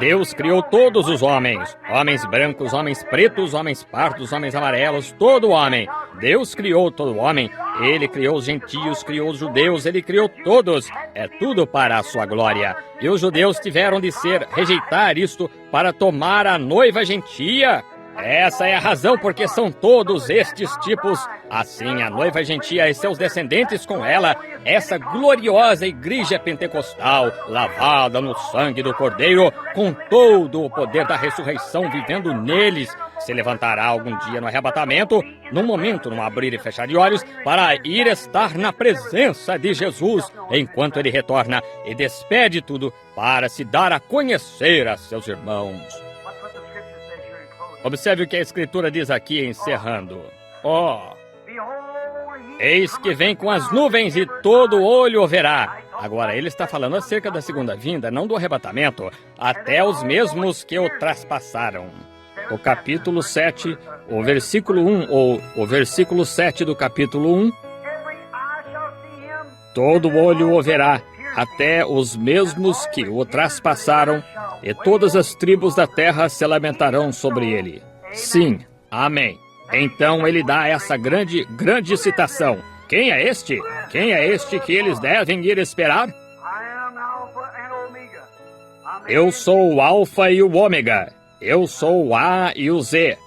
Deus criou todos os homens, homens brancos, homens pretos, homens pardos, homens amarelos, todo homem. Deus criou todo homem, Ele criou os gentios, criou os judeus, Ele criou todos. É tudo para a sua glória. E os judeus tiveram de rejeitar isto para tomar a noiva gentia. Essa é a razão porque são todos estes tipos. Assim, a noiva gentia e seus descendentes com ela, essa gloriosa igreja pentecostal, lavada no sangue do Cordeiro, com todo o poder da ressurreição vivendo neles, se levantará algum dia no arrebatamento, num momento, num abrir e fechar de olhos, para ir estar na presença de Jesus, enquanto ele retorna e despede tudo para se dar a conhecer a seus irmãos. Observe o que a Escritura diz aqui, encerrando. Eis que vem com as nuvens e todo olho o verá. Agora, ele está falando acerca da segunda vinda, não do arrebatamento, até os mesmos que o traspassaram. O capítulo 7, o versículo 1, ou o versículo 7 do capítulo 1. Todo olho o verá, até os mesmos que o traspassaram, e todas as tribos da terra se lamentarão sobre ele. Sim, amém. Então ele dá essa grande citação. Quem é este? Quem é este que eles devem ir esperar? Eu sou o Alfa e o Ômega. Eu sou o A e o Z.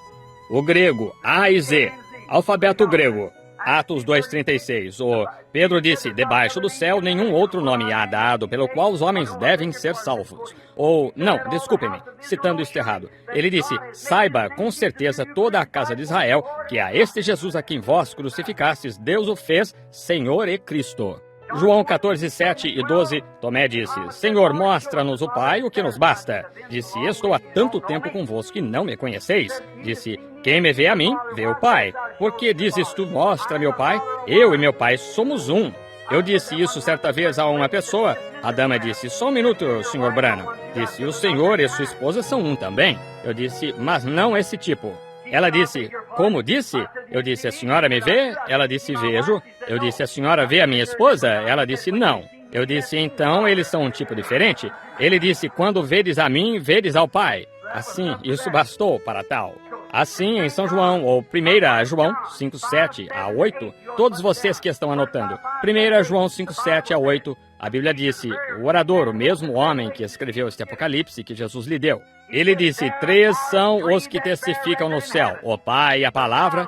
O grego, A e Z. Alfabeto grego. Atos 2,36. O Pedro disse, debaixo do céu nenhum outro nome há dado pelo qual os homens devem ser salvos. Ou, não, desculpe-me, citando isto errado. Ele disse, saiba com certeza toda a casa de Israel que a este Jesus a quem vós crucificastes, Deus o fez Senhor e Cristo. João 14, 7 e 12, Tomé disse, Senhor, mostra-nos o Pai, o que nos basta. Disse, estou há tanto tempo convosco que não me conheceis. Disse, quem me vê a mim, vê o Pai. Por que dizes tu, mostra-me o Pai? Eu e meu Pai somos um. Eu disse isso certa vez a uma pessoa. A dama disse, só um minuto, Sr. Branham. Disse, o senhor e sua esposa são um também. Eu disse, mas não esse tipo. Ela disse, como disse? Eu disse, a senhora me vê? Ela disse, vejo. Eu disse, a senhora vê a minha esposa? Ela disse, não. Eu disse, então eles são um tipo diferente? Ele disse, quando vedes a mim, vedes ao Pai. Assim, isso bastou para tal. Assim, em São João, ou 1 João 5, 7 a 8, todos vocês que estão anotando, 1 João 5, 7 a 8, a Bíblia disse, o orador, o mesmo homem que escreveu este Apocalipse que Jesus lhe deu, ele disse, 3 são os que testificam no céu, o Pai e a palavra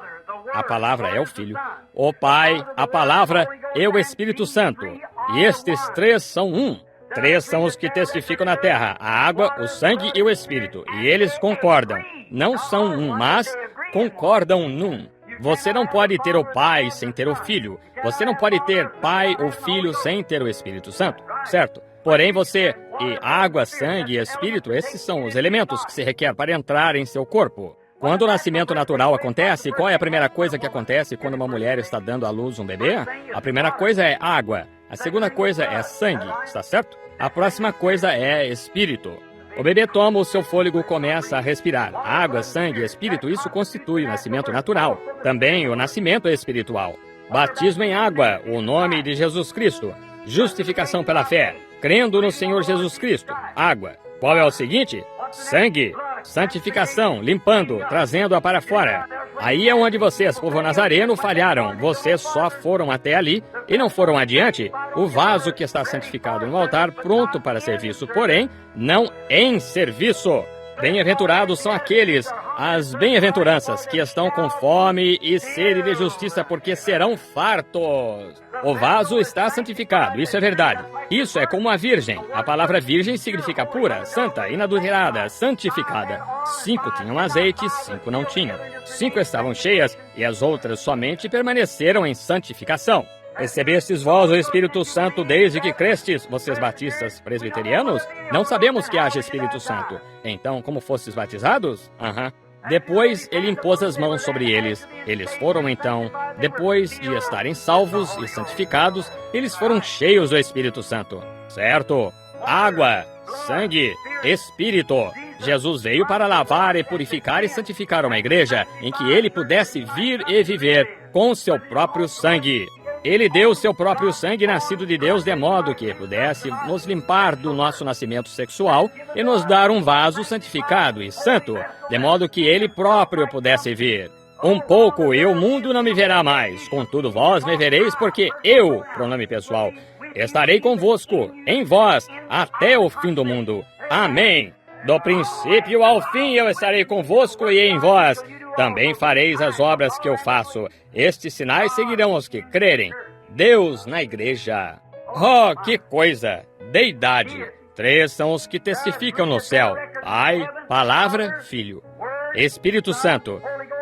é o Filho, o Pai, a palavra e o Espírito Santo, e estes 3 são um. 3 são os que testificam na terra, a água, o sangue e o Espírito, e eles concordam. Não são um, mas concordam num. Você não pode ter o Pai sem ter o Filho. Você não pode ter Pai ou Filho sem ter o Espírito Santo, certo? Porém, e água, sangue e Espírito, esses são os elementos que se requer para entrar em seu corpo. Quando o nascimento natural acontece, qual é a primeira coisa que acontece quando uma mulher está dando à luz um bebê? A primeira coisa é água. A segunda coisa é sangue, está certo? A próxima coisa é espírito. O bebê toma o seu fôlego e começa a respirar. Água, sangue, espírito, isso constitui o nascimento natural. Também o nascimento espiritual. Batismo em água, o nome de Jesus Cristo. Justificação pela fé, crendo no Senhor Jesus Cristo. Água. Qual é o seguinte? Sangue. Santificação, limpando, trazendo-a para fora. Aí é onde vocês, povo nazareno, falharam. Vocês só foram até ali e não foram adiante. O vaso que está santificado no altar, pronto para serviço, porém, não em serviço. Bem-aventurados são aqueles, as bem-aventuranças, que estão com fome e sede de justiça, porque serão fartos. O vaso está santificado, isso é verdade. Isso é como a virgem. A palavra virgem significa pura, santa, inadulterada, santificada. 5 tinham azeite, 5 não tinham. 5 estavam cheias e as outras somente permaneceram em santificação. Recebestes vós o Espírito Santo desde que crestes, vocês batistas presbiterianos? Não sabemos que haja Espírito Santo. Então, como fostes batizados? Depois ele impôs as mãos sobre eles. Eles foram então, depois de estarem salvos e santificados, eles foram cheios do Espírito Santo. Certo? Água, sangue, Espírito. Jesus veio para lavar e purificar e santificar uma igreja em que ele pudesse vir e viver com seu próprio sangue. Ele deu seu próprio sangue nascido de Deus de modo que pudesse nos limpar do nosso nascimento sexual e nos dar um vaso santificado e santo, de modo que Ele próprio pudesse vir. Um pouco e o mundo não me verá mais, contudo vós me vereis porque eu, pronome pessoal, estarei convosco, em vós, até o fim do mundo. Amém. Do princípio ao fim eu estarei convosco e em vós. Também fareis as obras que eu faço. Estes sinais seguirão os que crerem. Deus na igreja. Oh, que coisa! Deidade. 3 são os que testificam no céu. Pai, Palavra, Filho. Espírito Santo.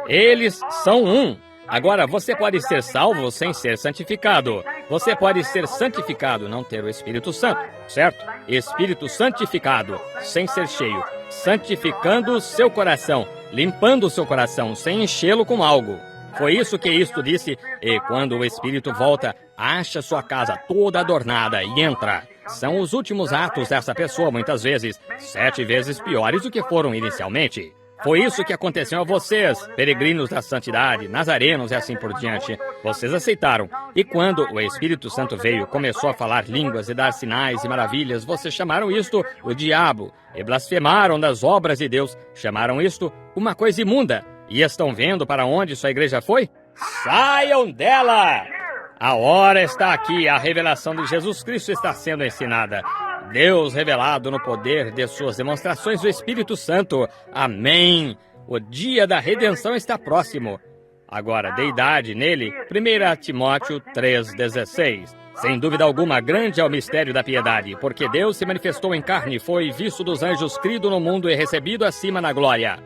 Eles são um. Agora, você pode ser salvo sem ser santificado. Você pode ser santificado, não ter o Espírito Santo, certo? Espírito santificado, sem ser cheio. Santificando seu coração, limpando o seu coração, sem enchê-lo com algo. Foi isso que isto disse. E quando o Espírito volta, acha sua casa toda adornada e entra. São os últimos atos dessa pessoa, muitas vezes, 7 vezes piores do que foram inicialmente. Foi isso que aconteceu a vocês, peregrinos da santidade, nazarenos e assim por diante. Vocês aceitaram. E quando o Espírito Santo veio, começou a falar línguas e dar sinais e maravilhas, vocês chamaram isto o diabo e blasfemaram das obras de Deus. Chamaram isto uma coisa imunda. E estão vendo para onde sua igreja foi? Saiam dela! A hora está aqui, a revelação de Jesus Cristo está sendo ensinada. Deus revelado no poder de suas demonstrações do Espírito Santo. Amém. O dia da redenção está próximo. Agora, deidade nele, 1 Timóteo 3,16. Sem dúvida alguma, grande é o mistério da piedade, porque Deus se manifestou em carne, foi visto dos anjos, crido no mundo e recebido acima na glória.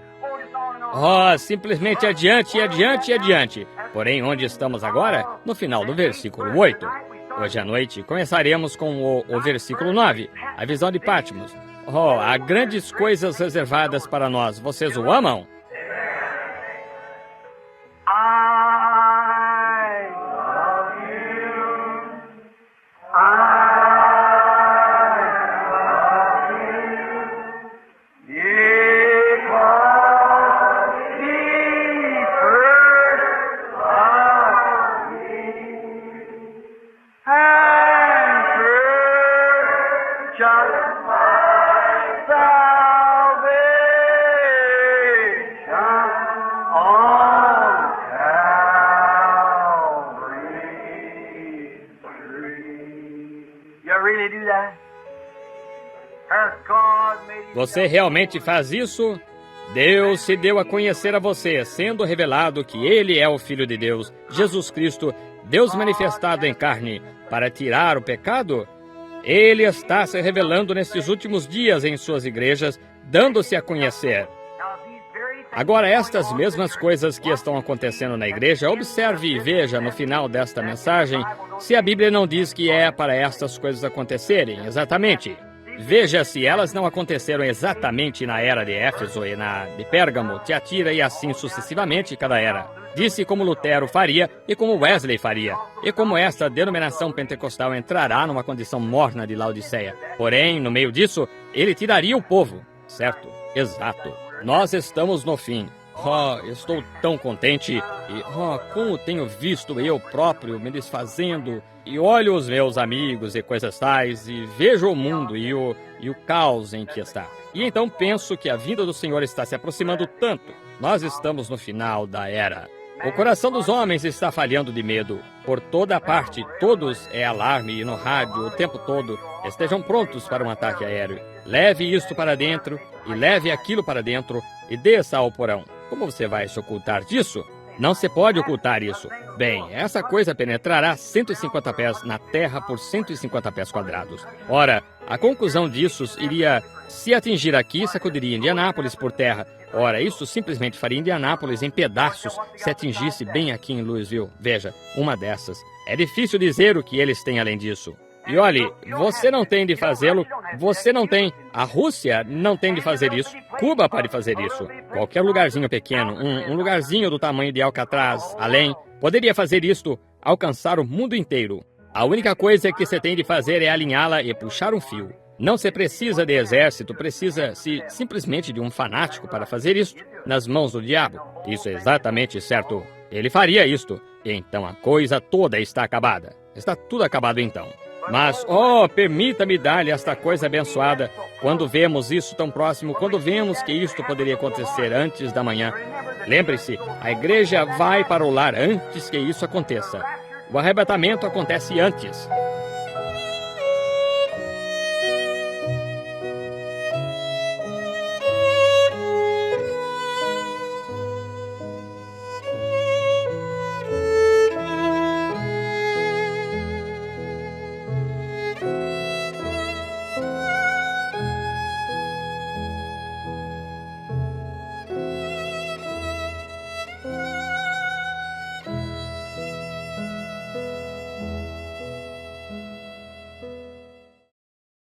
Oh, simplesmente adiante, adiante, adiante. Porém, onde estamos agora? No final do versículo 8. Hoje à noite começaremos com o versículo 9, a visão de Patmos. Oh, há grandes coisas reservadas para nós. Vocês o amam? Você realmente faz isso? Deus se deu a conhecer a você, sendo revelado que Ele é o Filho de Deus, Jesus Cristo, Deus manifestado em carne, para tirar o pecado? Ele está se revelando nestes últimos dias em suas igrejas, dando-se a conhecer. Agora, estas mesmas coisas que estão acontecendo na igreja, observe e veja no final desta mensagem se a Bíblia não diz que é para estas coisas acontecerem exatamente. Veja se elas não aconteceram exatamente na era de Éfeso e na de Pérgamo, Tiatira e assim sucessivamente cada era. Disse como Lutero faria e como Wesley faria, e como esta denominação pentecostal entrará numa condição morna de Laodiceia. Porém, no meio disso, ele tiraria o povo. Certo? Exato. Nós estamos no fim. Oh, estou tão contente e, como tenho visto eu próprio me desfazendo e olho os meus amigos e coisas tais e vejo o mundo e o caos em que está. E então penso que a vinda do Senhor está se aproximando tanto. Nós estamos no final da era. O coração dos homens está falhando de medo. Por toda a parte, todos é alarme e no rádio o tempo todo. Estejam prontos para um ataque aéreo. Leve isto para dentro e leve aquilo para dentro e desça ao porão. Como você vai se ocultar disso? Não se pode ocultar isso. Bem, essa coisa penetrará 150 pés na terra por 150 pés quadrados. Ora, a conclusão disso iria, se atingir aqui, sacudiria Indianápolis por terra. Ora, isso simplesmente faria Indianápolis em pedaços se atingisse bem aqui em Louisville. Veja, uma dessas. É difícil dizer o que eles têm além disso. E olhe, você não tem de fazê-lo, você não tem. A Rússia não tem de fazer isso. Cuba pode fazer isso. Qualquer lugarzinho pequeno, um lugarzinho do tamanho de Alcatraz, além, poderia fazer isto, alcançar o mundo inteiro. A única coisa que você tem de fazer é alinhá-la e puxar um fio. Não se precisa de exército, precisa-se simplesmente de um fanático para fazer isto nas mãos do diabo. Isso é exatamente certo. Ele faria isto. Então a coisa toda está acabada. Está tudo acabado então. Mas, permita-me dar-lhe esta coisa abençoada. Quando vemos isso tão próximo, quando vemos que isto poderia acontecer antes da manhã, lembre-se, a igreja vai para o lar antes que isso aconteça. O arrebatamento acontece antes.